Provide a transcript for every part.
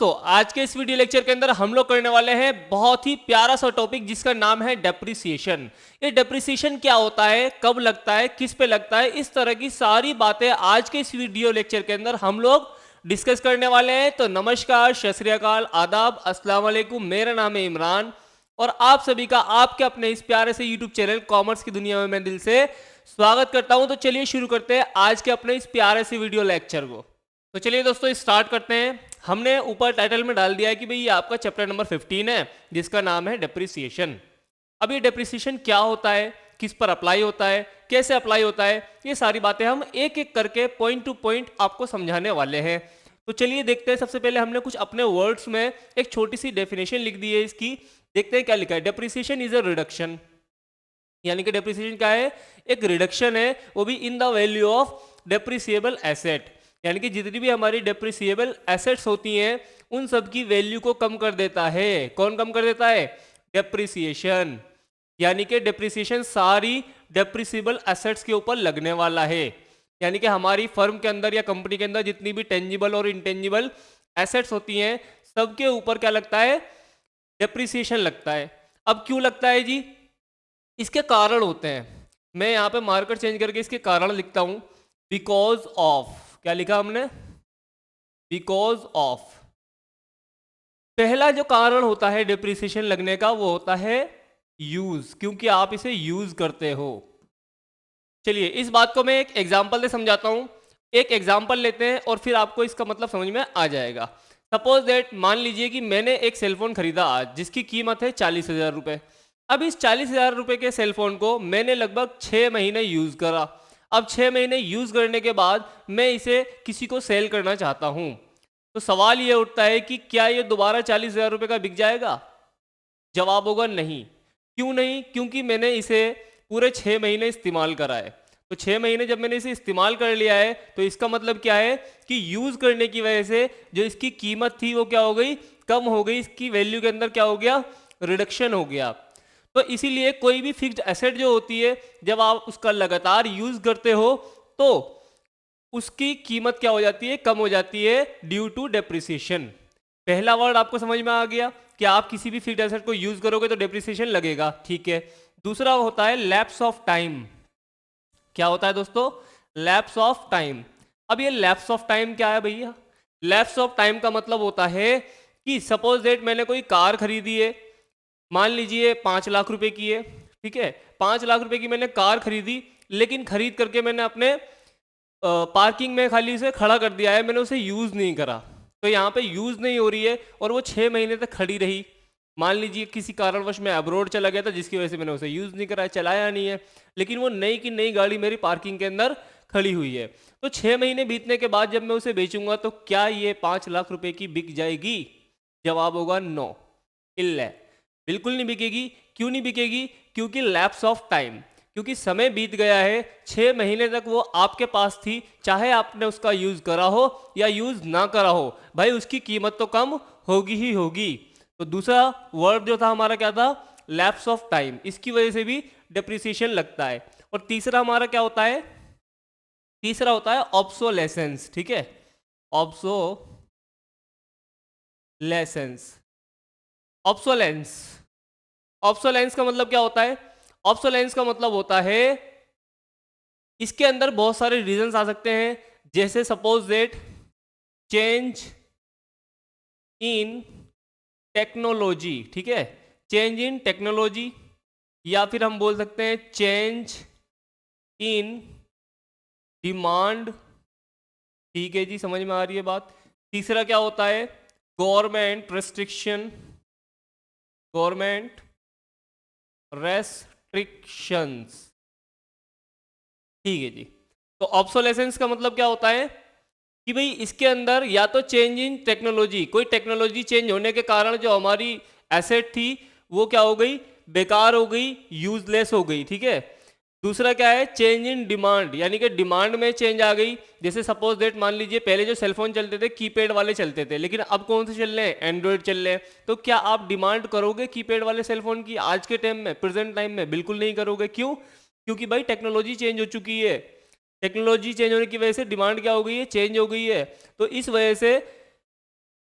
दोस्तों, आज के इस वीडियो लेक्चर के अंदर हम लोग करने वाले हैं बहुत ही प्यारा सा टॉपिक जिसका नाम है डेप्रिसिएशन। ये डेप्रिसिएशन क्या होता है, कब लगता है, किस पे लगता है, इस तरह की सारी बातें आज के इस वीडियो लेक्चर के अंदर हम लोग डिस्कस करने वाले हैं। तो नमस्कार, सत श्री अकाल, आदाब, अस्सलाम वालेकुम। मेरा नाम है इमरान और आप सभी का आपके अपने इस प्यारे से यूट्यूब चैनल कॉमर्स की दुनिया में मैं दिल से स्वागत करता हूं। तो चलिए शुरू करते हैं आज के अपने इस प्यारे से वीडियो लेक्चर को। तो चलिए दोस्तों स्टार्ट करते हैं। हमने ऊपर टाइटल में डाल दिया है कि भाई ये आपका चैप्टर नंबर 15 है जिसका नाम है डेप्रिसिएशन। अब ये डेप्रिसिएशन क्या होता है, किस पर अप्लाई होता है, कैसे अप्लाई होता है, ये सारी बातें हम एक एक करके पॉइंट टू पॉइंट आपको समझाने वाले हैं। तो चलिए देखते हैं। सबसे पहले हमने कुछ अपने वर्ड्स में एक छोटी सी डेफिनेशन लिख दी है इसकी। देखते हैं क्या लिखा है। डेप्रिसिएशन इज अ रिडक्शन, यानी कि डेप्रिसिएशन क्या है, एक रिडक्शन है, वो भी in the value of depreciable asset. यानी कि जितनी भी हमारी डेप्रिसिएबल एसेट्स होती हैं उन सब की वैल्यू को कम कर देता है। कौन कम कर देता है? डेप्रिसिएशन। यानी कि डेप्रिसिएशन सारी डेप्रिसिएबल एसेट्स के ऊपर लगने वाला है। यानी कि हमारी फर्म के अंदर या कंपनी के अंदर जितनी भी टेंजिबल और इनटेंजिबल एसेट्स होती हैं सबके ऊपर क्या लगता है? डेप्रिसिएशन लगता है। अब क्यों लगता है जी? इसके कारण होते हैं। मैं यहाँ पे मार्कर चेंज करके इसके कारण लिखता हूँ। बिकॉज ऑफ, क्या लिखा हमने? Because of. पहला जो कारण होता है डेप्रिसिएशन लगने का वो होता है यूज, क्योंकि आप इसे यूज करते हो। चलिए इस बात को मैं एक एग्जांपल से समझाता हूँ। एक एग्जांपल लेते हैं और फिर आपको इसका मतलब समझ में आ जाएगा। सपोज दैट, मान लीजिए कि मैंने एक सेलफोन खरीदा आज जिसकी कीमत है 40,000 रुपये। अब इस 40,000 रुपये के सेलफोन को मैंने लगभग 6 महीने यूज़ करा। अब 6 महीने यूज़ करने के बाद मैं इसे किसी को सेल करना चाहता हूँ। तो सवाल ये उठता है कि क्या ये दोबारा 40,000 रुपये का बिक जाएगा? जवाब होगा नहीं। क्यों नहीं? क्योंकि मैंने इसे पूरे 6 महीने इस्तेमाल करा है। तो 6 महीने जब मैंने इसे इस्तेमाल कर लिया है तो इसका मतलब क्या है कि यूज़ करने की वजह से जो इसकी कीमत थी वो क्या हो गई? कम हो गई। इसकी वैल्यू के अंदर क्या हो गया? रिडक्शन हो गया। तो इसीलिए कोई भी फिक्स्ड एसेट जो होती है जब आप उसका लगातार यूज़ करते हो तो उसकी कीमत क्या हो जाती है? कम हो जाती है ड्यू टू डेप्रिसिएशन। पहला वर्ड आपको समझ में आ गया कि आप किसी भी फिक्स्ड एसेट को यूज़ करोगे तो डेप्रिसिएशन लगेगा, ठीक है। दूसरा होता है लैप्स ऑफ टाइम। क्या होता है दोस्तों? Lapse of time. अब ये लैप्स ऑफ टाइम क्या है भैया? लैप्स ऑफ टाइम का मतलब होता है कि सपोज दैट मैंने कोई कार खरीदी है, मान लीजिए 5 लाख रुपए की है, ठीक है। 5 लाख रुपए की मैंने कार खरीदी, लेकिन खरीद करके मैंने अपने पार्किंग में खाली उसे खड़ा कर दिया है, मैंने उसे यूज़ नहीं करा। तो यहाँ पे यूज़ नहीं हो रही है और वो 6 महीने तक खड़ी रही। मान लीजिए किसी कारणवश मैं अब्रॉड चला गया था जिसकी वजह से मैंने उसे यूज़ नहीं करा, चलाया नहीं है, लेकिन वो नई की नई गाड़ी मेरी पार्किंग के अंदर खड़ी हुई है। तो 6 महीने बीतने के बाद जब मैं उसे बेचूंगा तो क्या ये 5 लाख रुपए की बिक जाएगी? जवाब होगा नो, इल्ले, बिल्कुल नहीं बिकेगी। क्यों नहीं बिकेगी? क्योंकि लैप्स ऑफ टाइम, क्योंकि समय बीत गया है। 6 महीने तक वो आपके पास थी, चाहे आपने उसका यूज़ करा हो या यूज़ ना करा हो, भाई उसकी कीमत तो कम होगी ही होगी। तो दूसरा वर्ड जो था हमारा क्या था? Lapse of time. इसकी वजह से भी डेप्रिसिएशन लगता है। और तीसरा हमारा क्या होता है? तीसरा होता है ऑब्सोलेसेंस, ठीक है। Obsolescence, obsolescence. ऑब्सोलेंस का मतलब क्या होता है? ऑब्सोलेंस का मतलब होता है इसके अंदर बहुत सारे रीजंस आ सकते हैं, जैसे suppose that change in technology, ठीक है। चेंज इन टेक्नोलॉजी, या फिर हम बोल सकते हैं चेंज इन डिमांड, ठीक है जी, समझ में आ रही है बात। तीसरा क्या होता है? गवर्नमेंट रेस्ट्रिक्शन, गवर्नमेंट रेस्ट्रिक्शंस, ठीक है जी। तो ऑब्सोलेसेंस का मतलब क्या होता है कि भाई इसके अंदर या तो चेंज इन टेक्नोलॉजी, कोई टेक्नोलॉजी चेंज होने के कारण जो हमारी एसेट थी वो क्या हो गई? बेकार हो गई, यूजलेस हो गई, ठीक है। दूसरा क्या है? चेंज इन डिमांड, यानी कि डिमांड में चेंज आ गई। जैसे सपोज दैट मान लीजिए पहले जो सेलफोन चलते थे कीपैड वाले चलते थे, लेकिन अब कौन से चल रहे हैं? एंड्रॉयड चल रहे हैं। तो क्या आप डिमांड करोगे कीपैड वाले सेलफोन की आज के टाइम में, प्रेजेंट टाइम में? बिल्कुल नहीं करोगे। क्यों? क्योंकि भाई टेक्नोलॉजी चेंज हो चुकी है। टेक्नोलॉजी चेंज होने की वजह से डिमांड क्या हो गई है? चेंज हो गई है। तो इस वजह से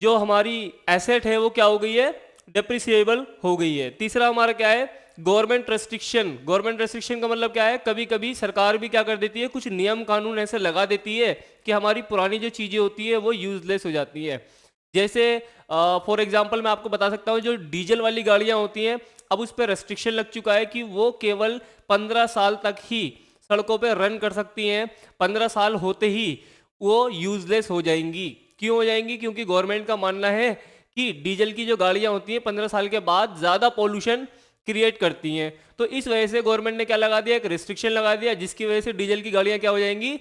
जो हमारी एसेट है वो क्या हो गई है, डेप्रिसिएबल हो गई है। तीसरा हमारा क्या है, गवर्नमेंट रेस्ट्रिक्शन। गवर्नमेंट रेस्ट्रिक्शन का मतलब क्या है, कभी कभी सरकार भी क्या कर देती है, कुछ नियम कानून ऐसे लगा देती है कि हमारी पुरानी जो चीज़ें होती है वो यूजलेस हो जाती है। जैसे फॉर एग्जांपल मैं आपको बता सकता हूँ, जो डीजल वाली गाड़ियाँ होती हैं, अब उस पर रेस्ट्रिक्शन लग चुका है कि वो केवल 15 साल तक ही सड़कों पे रन कर सकती हैं। 15 साल होते ही वो यूजलेस हो जाएंगी। क्यों हो जाएंगी, क्योंकि गवर्नमेंट का मानना है कि डीजल की जो गाड़ियाँ होती हैं 15 साल के बाद ज़्यादा पोल्यूशन क्रिएट करती हैं। तो इस वजह से गवर्नमेंट ने क्या लगा दिया, एक रिस्ट्रिक्शन लगा दिया, जिसकी वजह से डीजल की गाड़ियाँ क्या हो जाएंगी,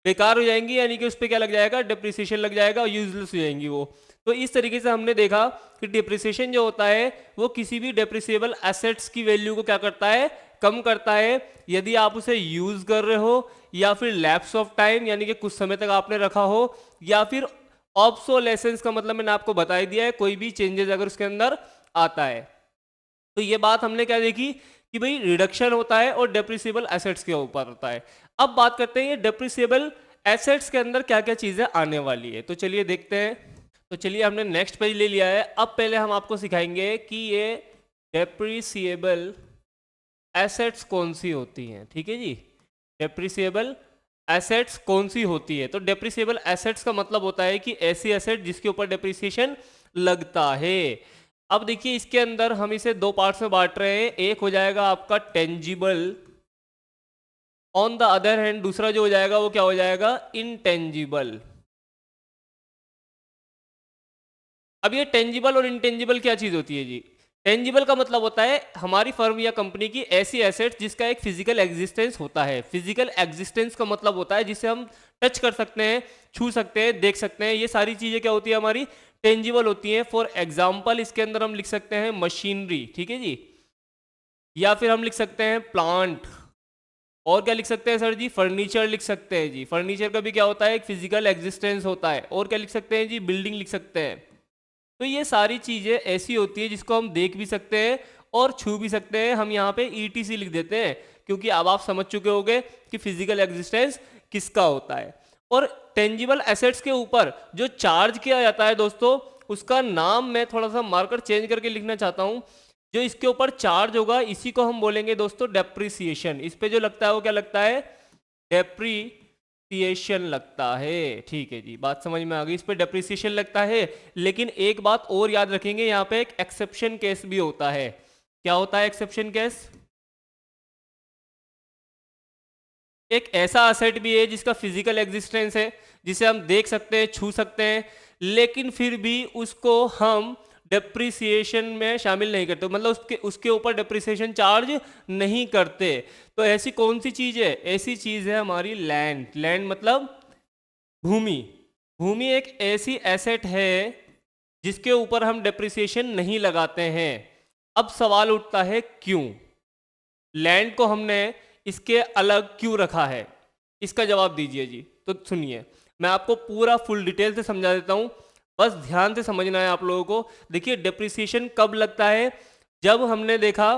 बेकार हो जाएंगी, यानी कि उस पर क्या लग जाएगा, डिप्रिसिएशन लग जाएगा और यूजलेस हो जाएंगी वो। तो इस तरीके से हमने देखा कि डिप्रिसिएशन जो होता है वो किसी भी डेप्रिसिएबल एसेट्स की वैल्यू को क्या करता है, कम करता है। यदि आप उसे यूज कर रहे हो, या फिर लैप्स ऑफ टाइम यानी कि कुछ समय तक आपने रखा हो, या फिर ऑब्सोलेसेंस का मतलब मैंने आपको बता ही दिया है, कोई भी चेंजेस अगर उसके अंदर आता है। तो ये बात हमने क्या देखी कि भाई रिडक्शन होता है और डेप्रिसिएबल एसेट्स के ऊपर होता है। अब बात करते हैं ये डेप्रिसिएबल एसेट्स के अंदर क्या क्या चीजें आने वाली है, तो चलिए देखते हैं। तो चलिए हमने नेक्स्ट पेज ले लिया है। अब पहले हम आपको सिखाएंगे कि ये डेप्रिसिएबल एसेट्स कौन सी होती हैं। ठीक है जी, डेप्रिसिएबल एसेट्स कौन सी होती है। तो डेप्रिसिएबल एसेट्स का मतलब होता है कि ऐसी एसेट जिसके ऊपर डेप्रिसिएशन लगता है। अब देखिए इसके अंदर हम इसे दो पार्ट्स में बांट रहे हैं। एक हो जाएगा आपका tangible, on the other hand दूसरा जो हो जाएगा वो क्या हो जाएगा, इनटेंजिबल। अब ये टेंजिबल और इनटेंजिबल क्या चीज होती है जी। टेंजिबल का मतलब होता है हमारी फर्म या कंपनी की ऐसी एसेट जिसका एक फिजिकल एग्जिस्टेंस होता है। फिजिकल एग्जिस्टेंस का मतलब होता है जिसे हम टच कर सकते हैं, छू सकते हैं, देख सकते हैं। ये सारी चीजें क्या होती है, हमारी टेंजिबल होती हैं। फॉर एग्जाम्पल इसके अंदर हम लिख सकते हैं मशीनरी, ठीक है जी, या फिर हम लिख सकते हैं प्लांट, और क्या लिख सकते हैं सर जी, फर्नीचर लिख सकते हैं जी। फर्नीचर का भी क्या होता है, एक फिजिकल एग्जिस्टेंस होता है। और क्या लिख सकते हैं जी, बिल्डिंग लिख सकते हैं। तो ये सारी चीज़ें ऐसी होती है जिसको हम देख भी सकते हैं और छू भी सकते हैं। हम यहाँ पे ETC लिख देते हैं क्योंकि अब आप समझ चुके होंगे कि फिजिकल एग्जिस्टेंस किसका होता है। और टेंजिबल एसेट्स के ऊपर जो चार्ज किया जाता है दोस्तों, उसका नाम मैं थोड़ा सा मार्कर चेंज करके लिखना चाहता हूँ। जो इसके ऊपर चार्ज होगा इसी को हम बोलेंगे दोस्तों डेप्रिसिएशन। इस पे जो लगता है वो क्या लगता है, डेप्रिसिएशन लगता है। ठीक है जी, बात समझ में आ गई, इस पे डेप्रिसिएशन लगता है। लेकिन एक बात और याद रखेंगे, यहाँ पे एक एक्सेप्शन केस भी होता है। क्या होता है एक्सेप्शन केस, एक ऐसा असेट भी है जिसका फिजिकल एग्जिस्टेंस है, जिसे हम देख सकते हैं, छू सकते हैं, लेकिन फिर भी उसको हम डेप्रिसिएशन में शामिल नहीं करते, मतलब उसके उसके ऊपर डेप्रिसिएशन चार्ज नहीं करते। तो ऐसी कौन सी चीज है, ऐसी चीज है हमारी लैंड। लैंड मतलब भूमि। भूमि एक ऐसी एसेट है जिसके ऊपर हम डेप्रिसिएशन नहीं लगाते हैं। अब सवाल उठता है क्यों लैंड को हमने इसके अलग क्यों रखा है, इसका जवाब दीजिए जी। तो सुनिए, मैं आपको पूरा फुल डिटेल से समझा देता हूं, बस ध्यान से समझना है आप लोगों को। देखिए डेप्रिसिएशन कब लगता है, जब हमने देखा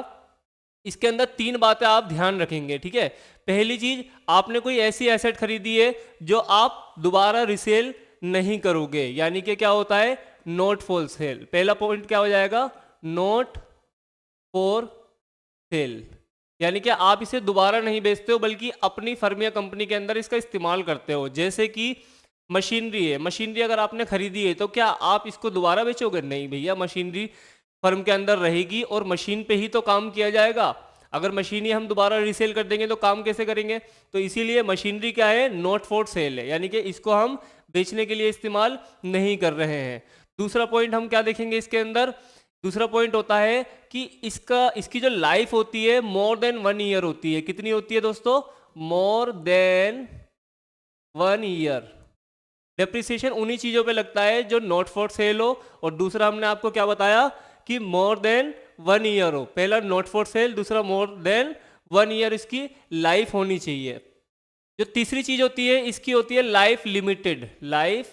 इसके अंदर तीन बातें आप ध्यान रखेंगे, ठीक है। पहली चीज, आपने कोई ऐसी एसेट खरीदी है जो आप दोबारा रिसेल नहीं करोगे, यानी कि क्या होता है, नॉट फॉर सेल। पहला पॉइंट क्या हो जाएगा, नॉट फॉर सेल, यानी कि आप इसे दोबारा नहीं बेचते हो बल्कि अपनी फर्म या कंपनी के अंदर इसका इस्तेमाल करते हो। जैसे कि मशीनरी है, मशीनरी अगर आपने खरीदी है तो क्या आप इसको दोबारा बेचोगे, नहीं भैया, मशीनरी फर्म के अंदर रहेगी और मशीन पे ही तो काम किया जाएगा। अगर मशीन ही हम दोबारा रीसेल कर देंगे तो काम कैसे करेंगे। तो इसीलिए मशीनरी क्या है, नॉट फॉर सेल है, यानी कि इसको हम बेचने के लिए इस्तेमाल नहीं कर रहे हैं। दूसरा पॉइंट हम क्या देखेंगे इसके अंदर, दूसरा पॉइंट होता है कि इसकी जो लाइफ होती है मोर देन 1 ईयर होती है। कितनी होती है दोस्तों, मोर देन 1 ईयर। डेप्रिसिएशन उन्हीं चीजों पे लगता है जो नॉट फॉर सेल हो, और दूसरा हमने आपको क्या बताया कि मोर देन 1 ईयर हो। पहला नॉट फॉर सेल, दूसरा मोर देन 1 ईयर इसकी लाइफ होनी चाहिए। जो तीसरी चीज होती है इसकी होती है लाइफ लिमिटेड। लाइफ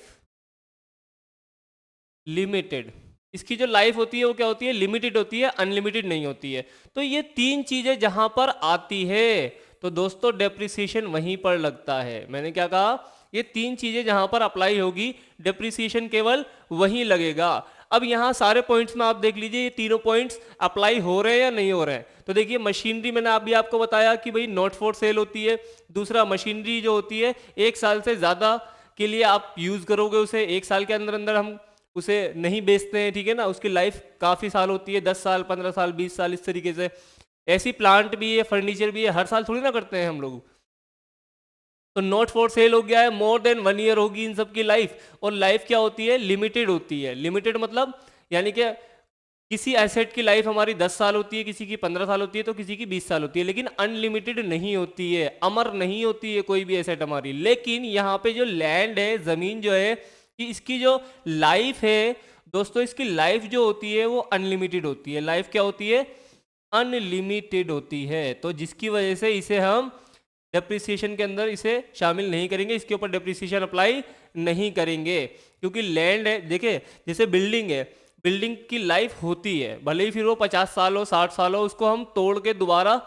लिमिटेड, इसकी जो लाइफ होती है वो क्या होती है, लिमिटेड होती है, अनलिमिटेड नहीं होती है। तो ये तीन चीजें जहां पर आती है तो दोस्तों डेप्रिसिएशन वहीं पर लगता है। मैंने क्या कहा, ये 3 चीजें जहां पर अप्लाई होगी डेप्रिसिएशन केवल वहीं लगेगा। अब यहाँ सारे पॉइंट्स में आप देख लीजिए ये तीनों पॉइंट्स अप्लाई हो रहे हैं या नहीं हो रहे हैं। तो देखिए मशीनरी मैंने अभी आपको बताया कि भाई नॉट फॉर सेल होती है। दूसरा मशीनरी जो होती है 1 साल से ज़्यादा के लिए आप यूज़ करोगे उसे, 1 साल के अंदर अंदर हम उसे नहीं बेचते हैं, ठीक है ना, उसकी लाइफ काफ़ी साल होती है, 10 साल 15 साल 20 साल इस तरीके से। ऐसी प्लांट भी है, फर्नीचर भी है, हर साल थोड़ी ना करते हैं हम लोग। तो नॉट फॉर सेल हो गया है, मोर देन 1 ईयर होगी इन सब की लाइफ। और लाइफ क्या होती है, लिमिटेड होती है। लिमिटेड मतलब यानी कि किसी एसेट की लाइफ हमारी 10 साल होती है, किसी की 15 साल होती है, तो किसी की 20 साल होती है, लेकिन अनलिमिटेड नहीं होती है, अमर नहीं होती है कोई भी एसेट हमारी। लेकिन यहाँ पे जो लैंड है, ज़मीन जो है, कि इसकी जो लाइफ है दोस्तों, इसकी लाइफ जो होती है वो अनलिमिटेड होती है। लाइफ क्या होती है, अनलिमिटेड होती है। तो जिसकी वजह से इसे हम डेप्रिसिएशन के अंदर इसे शामिल नहीं करेंगे, इसके ऊपर डेप्रिसिएशन अप्लाई नहीं करेंगे। क्योंकि लैंड है, देखिए जैसे बिल्डिंग है, बिल्डिंग की लाइफ होती है, भले ही फिर वो 50 साल हो 60 साल हो, उसको हम तोड़ के दोबारा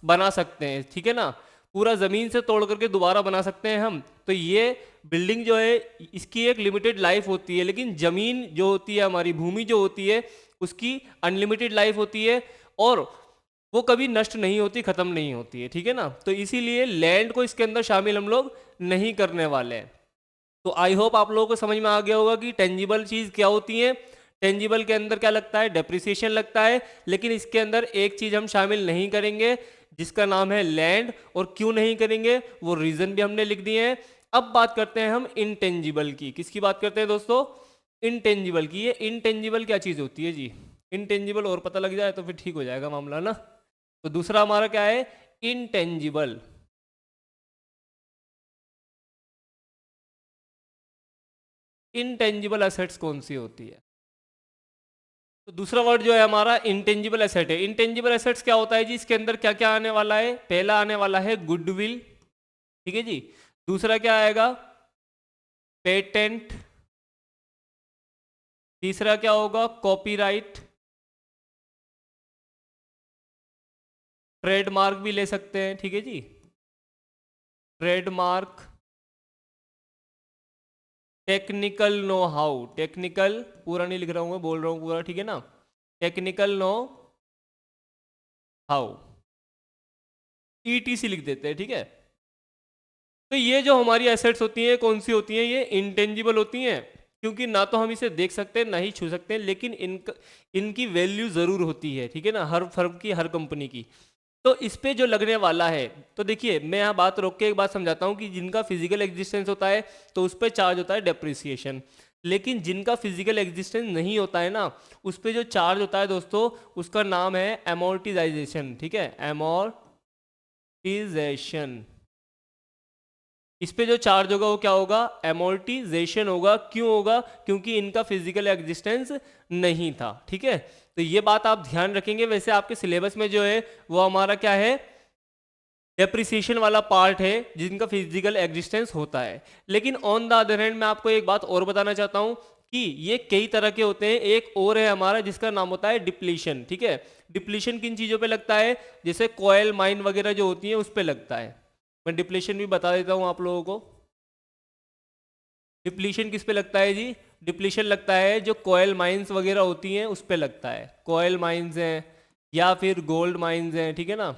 बना सकते हैं, ठीक है ना, पूरा ज़मीन से तोड़ करके दोबारा बना सकते हैं हम। तो ये बिल्डिंग जो है इसकी एक लिमिटेड लाइफ होती है, लेकिन ज़मीन जो होती है, हमारी भूमि जो होती है, उसकी अनलिमिटेड लाइफ होती है और वो कभी नष्ट नहीं होती, ख़त्म नहीं होती है, ठीक है ना। तो इसीलिए लैंड को इसके अंदर शामिल हम लोग नहीं करने वाले हैं। तो आई होप आप लोगों को समझ में आ गया होगा कि टेंजिबल चीज़ क्या होती है। टेंजिबल के अंदर क्या लगता है, डेप्रिसिएशन लगता है, लेकिन इसके अंदर एक चीज़ हम शामिल नहीं करेंगे जिसका नाम है लैंड। और क्यों नहीं करेंगे वो रीज़न भी हमने लिख दिए हैं। अब बात करते हैं हम इनटेंजिबल की। किसकी बात करते हैं दोस्तों, इनटेंजिबल की। ये इनटेंजिबल क्या चीज़ होती है जी, इनटेंजिबल और पता लग जाए तो फिर ठीक हो जाएगा मामला ना। तो दूसरा हमारा क्या है, इनटेंजिबल। इनटेंजिबल एसेट्स कौन सी होती है, तो दूसरा वर्ड जो है हमारा इंटेंजिबल एसेट है। इंटेंजिबल एसेट्स क्या होता है जी, इसके अंदर क्या क्या आने वाला है, पहला आने वाला है गुडविल, ठीक है जी। दूसरा क्या आएगा, पेटेंट। तीसरा क्या होगा, कॉपीराइट। ट्रेडमार्क भी ले सकते हैं, ठीक है जी, trademark. Technical know how, technical पूरा नहीं लिख रहा हूँ मैं, बोल रहा हूँ पूरा, ठीक है ना, टेक्निकल नो हाउ, ईटीसी लिख देते हैं, ठीक है। तो ये जो हमारी एसेट्स होती हैं कौन सी होती हैं, ये इंटेंजिबल होती हैं, क्योंकि ना तो हम इसे देख सकते हैं ना ही छू सकते हैं, लेकिन इनकी वैल्यू ज़रूर होती है, ठीक है ना, हर फर्म की, हर कंपनी की। तो इस पे जो लगने वाला है, तो देखिए मैं यहाँ बात रोक के एक बात समझाता हूँ कि जिनका फिजिकल एग्जिस्टेंस होता है तो उस पर चार्ज होता है डेप्रिसिएशन, लेकिन जिनका फिजिकल एग्जिस्टेंस नहीं होता है ना, उस पर जो चार्ज होता है दोस्तों उसका नाम है एमोर्टाइजेशन, ठीक है, एमोर्टाइजेशन। इस पे जो चार्ज होगा वो क्या होगा, एमोर्टाइजेशन होगा। क्यों होगा, क्योंकि इनका फिजिकल एग्जिस्टेंस नहीं था, ठीक है। तो ये बात आप ध्यान रखेंगे। वैसे आपके सिलेबस में जो है वो हमारा क्या है, डेप्रिसिएशन वाला पार्ट है जिनका फिजिकल एग्जिस्टेंस होता है। लेकिन ऑन द अदर हैंड मैं आपको एक बात और बताना चाहता हूँ कि ये कई तरह के होते हैं। एक और है हमारा जिसका नाम होता है डिप्लीशन, ठीक है। डिप्लीशन किन चीज़ों पे लगता है, जैसे कोयल माइन वगैरह जो होती हैं उस पर लगता है। मैं डिप्लीशन भी बता देता हूँ आप लोगों को। डिप्लीशन किस पे लगता है जी, डिप्लीशन लगता है जो कोयल माइंस वगैरह होती हैं उस पे लगता है। कोयल माइंस हैं या फिर गोल्ड माइंस हैं, ठीक है ना,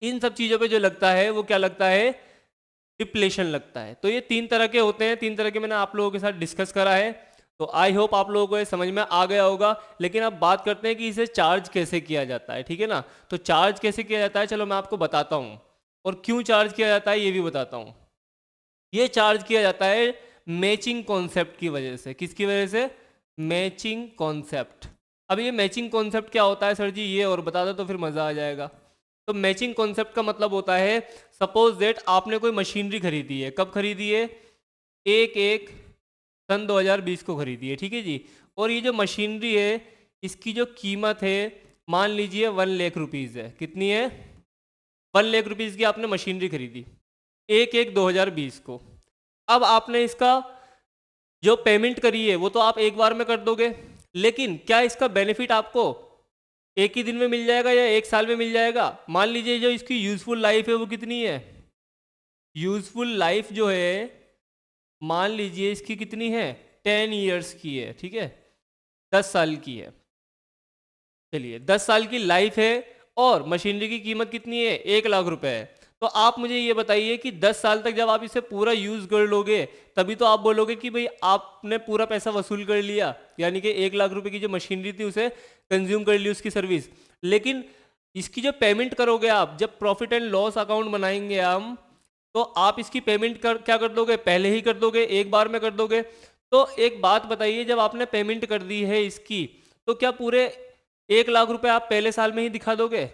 इन सब चीज़ों पे जो लगता है वो क्या लगता है, डिप्लेशन लगता है। तो ये 3 तरह के होते हैं, 3 तरह के मैंने आप लोगों के साथ डिस्कस करा है। तो आई होप आप लोगों को ये समझ में आ गया होगा। लेकिन अब बात करते हैं कि इसे चार्ज कैसे किया जाता है, ठीक है ना। तो चार्ज कैसे किया जाता है, चलो मैं आपको बताता हूँ, और क्यों चार्ज किया जाता है ये भी बताता हूँ। ये चार्ज किया जाता है मैचिंग कॉन्सेप्ट की वजह से। किसकी वजह से, मैचिंग कॉन्सेप्ट। अब ये मैचिंग कॉन्सेप्ट क्या होता है सर जी, ये और बता दो तो फिर मज़ा आ जाएगा। तो मैचिंग कॉन्सेप्ट का मतलब होता है, सपोज दैट आपने कोई मशीनरी खरीदी है, कब खरीदी है, 1/1 सन 2020 को खरीदी है, ठीक है जी। और ये जो मशीनरी है इसकी जो कीमत है मान लीजिए 1 लाख रुपीज़ है। कितनी है, 1 लाख रुपीज़ की आपने मशीनरी खरीदी 1/1/2020 को। अब आपने इसका जो पेमेंट करी है वो तो आप एक बार में कर दोगे, लेकिन क्या इसका बेनिफिट आपको एक ही दिन में मिल जाएगा या 1 साल में मिल जाएगा। मान लीजिए जो इसकी यूज़फुल लाइफ है वो कितनी है, यूजफुल लाइफ जो है मान लीजिए इसकी कितनी है, 10 ईयर्स की है, ठीक है, 10 साल की है। चलिए 10 साल की लाइफ है और मशीनरी की कीमत कितनी है, 1 लाख रुपए है। तो आप मुझे ये बताइए कि 10 साल तक जब आप इसे पूरा यूज कर लोगे तभी तो आप बोलोगे कि भाई आपने पूरा पैसा वसूल कर लिया, यानी कि 1 लाख रुपए की जो मशीनरी थी उसे कंज्यूम कर ली उसकी सर्विस। लेकिन इसकी जो पेमेंट करोगे आप, जब प्रॉफिट एंड लॉस अकाउंट बनाएंगे हम, तो आप इसकी पेमेंट क्या कर दोगे, पहले ही कर दोगे, एक बार में कर दोगे। तो एक बात बताइए, जब आपने पेमेंट कर दी है इसकी, तो क्या पूरे 1 लाख रुपए आप पहले साल में ही दिखा दोगे?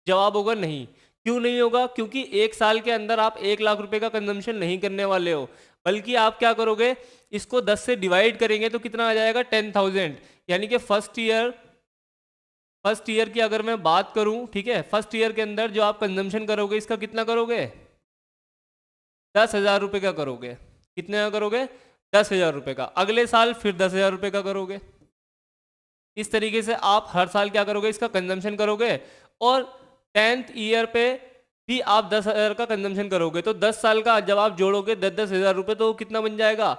जवाब होगा नहीं। क्यों नहीं होगा? क्योंकि एक साल के अंदर आप 1 लाख रुपए का कंजम्पशन नहीं करने वाले हो, बल्कि आप क्या करोगे, इसको 10 से डिवाइड करेंगे तो कितना आ जाएगा, 10,000। यानी कि फर्स्ट ईयर की अगर मैं बात करूं, ठीक है, फर्स्ट ईयर के अंदर जो आप कंजम्पशन करोगे इसका कितना करोगे, 10,000 रुपये का करोगे। कितने का करोगे, 10,000 रुपये का। अगले साल फिर 10,000 रुपये का करोगे। इस तरीके से आप हर साल क्या करोगे, इसका कंजम्पशन करोगे, और 10th ईयर पे भी आप 10,000 का कंजम्पशन करोगे। तो 10 साल का जब आप जोड़ोगे 10,000 रुपये, तो कितना बन जाएगा,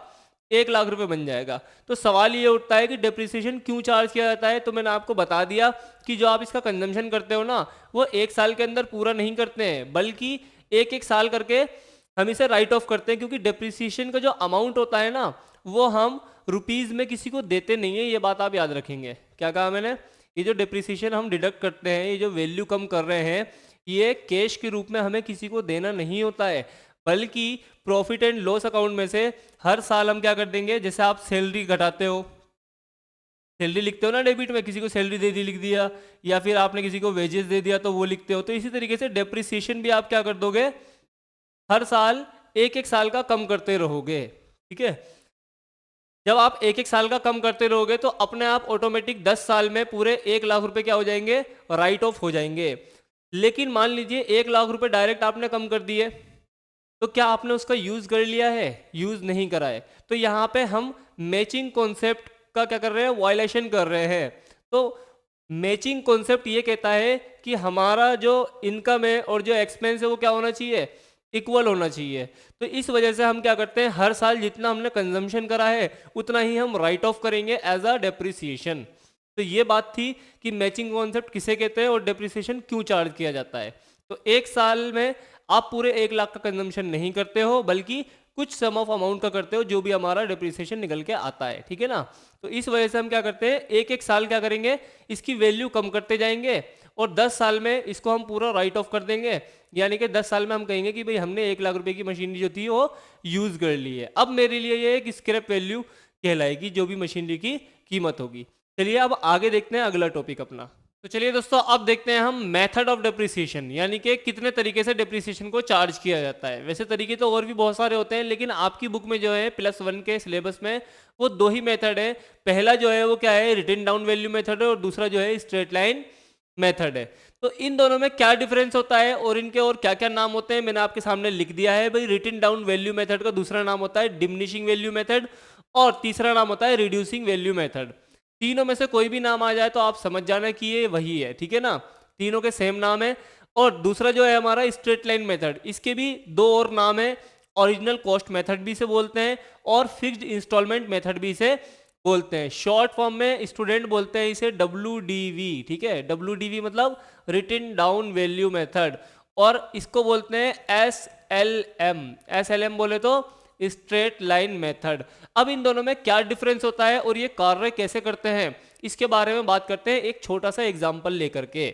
1 लाख रुपए बन जाएगा। तो सवाल ये उठता है कि डेप्रिसिएशन क्यों चार्ज किया जाता है। तो मैंने आपको बता दिया कि जो आप इसका कंजम्पशन करते हो ना, वो एक साल के अंदर पूरा नहीं करते हैं, बल्कि एक एक साल करके हम इसे राइट ऑफ करते हैं। क्योंकि डेप्रिसिएशन का जो अमाउंट होता है ना, वो हम रुपीज़ में किसी को देते नहीं है, ये बात आप याद रखेंगे। क्या कहा मैंने, ये जो डेप्रिसिएशन हम डिडक्ट करते हैं, ये जो वैल्यू कम कर रहे हैं, ये कैश के रूप में हमें किसी को देना नहीं होता है, बल्कि प्रॉफिट एंड लॉस अकाउंट में से हर साल हम क्या कर देंगे, जैसे आप सैलरी घटाते हो, सैलरी लिखते हो ना डेबिट में, किसी को सैलरी दे दी लिख दिया, या फिर आपने किसी को वेजेस दे दिया तो वो लिखते हो। तो इसी तरीके से डेप्रिसिएशन भी आप क्या कर दोगे, हर साल एक एक साल का कम करते रहोगे, ठीक है। जब आप एक एक साल का कम करते रहोगे तो अपने आप ऑटोमेटिक 10 साल में पूरे 1 लाख रुपए क्या हो जाएंगे, राइट ऑफ हो जाएंगे। लेकिन मान लीजिए 1 लाख रुपए डायरेक्ट आपने कम कर दिए, तो क्या आपने उसका यूज कर लिया है, यूज नहीं करा है। तो यहाँ पे हम मैचिंग कॉन्सेप्ट का क्या कर रहे हैं, वायलेशन कर रहे हैं। तो मैचिंग कॉन्सेप्ट ये कहता है कि हमारा जो इनकम है और जो एक्सपेंस है वो क्या होना चाहिए, इक्वल होना चाहिए। तो इस वजह से हम क्या करते हैं, हर साल जितना हमने कंजम्पशन करा है उतना ही हम राइट ऑफ करेंगे एज अ डेप्रिसिएशन। तो ये बात थी कि मैचिंग कॉन्सेप्ट किसे कहते हैं और डेप्रिसिएशन क्यों चार्ज किया जाता है। तो एक साल में आप पूरे 1 लाख का कंजम्पशन नहीं करते हो, बल्कि कुछ सम ऑफ अमाउंट का करते हो, जो भी हमारा डेप्रिसिएशन निकल के आता है, ठीक है ना। तो इस वजह से हम क्या करते हैं, एक एक साल क्या करेंगे, इसकी वैल्यू कम करते जाएंगे, और 10 साल में इसको हम पूरा राइट ऑफ कर देंगे। यानी कि 10 साल में हम कहेंगे कि भाई हमने 1 लाख रुपए की मशीनरी जो थी वो यूज़ कर ली है। अब मेरे लिए ये एक स्क्रैप वैल्यू कहलाएगी, जो भी मशीनरी की कीमत होगी। चलिए अब आगे देखते हैं अगला टॉपिक अपना। तो चलिए दोस्तों, अब देखते हैं हम मेथड ऑफ डेप्रिसिएशन, यानी कि कितने तरीके से डेप्रिसिएशन को चार्ज किया जाता है। वैसे तरीके तो और भी बहुत सारे होते हैं, लेकिन आपकी बुक में जो है +1 के सिलेबस में वो 2 ही मेथड है। पहला जो है वो क्या है, रिटन डाउन वैल्यू मेथड है, और दूसरा जो है स्ट्रेट लाइन मेथड है। तो इन दोनों में क्या डिफरेंस होता है और इनके और क्या क्या नाम होते हैं, मैंने आपके सामने लिख दिया है। भाई रिटन डाउन वैल्यू मेथड का दूसरा नाम होता है डिमिनिशिंग वैल्यू मेथड, और तीसरा नाम होता है रिड्यूसिंग वैल्यू मेथड। तीनों में से कोई भी नाम आ जाए तो आप समझ जाना कि ये वही है, ठीक है ना, तीनों के सेम नाम है। और दूसरा जो है हमारा स्ट्रेट लाइन मेथड, इसके भी 2 और नाम है, ओरिजिनल कॉस्ट मेथड भी इसे बोलते हैं और फिक्स्ड इंस्टॉलमेंट मेथड भी इसे बोलते हैं। शॉर्ट फॉर्म में स्टूडेंट बोलते हैं इसे WDV, ठीक है। WDV मतलब रिटन डाउन वैल्यू मेथड, और इसको बोलते हैं SLM बोले तो स्ट्रेट लाइन मेथड। अब इन दोनों में क्या डिफरेंस होता है और ये कार्य कैसे करते हैं, इसके बारे में बात करते हैं एक छोटा सा एग्जाम्पल लेकर के,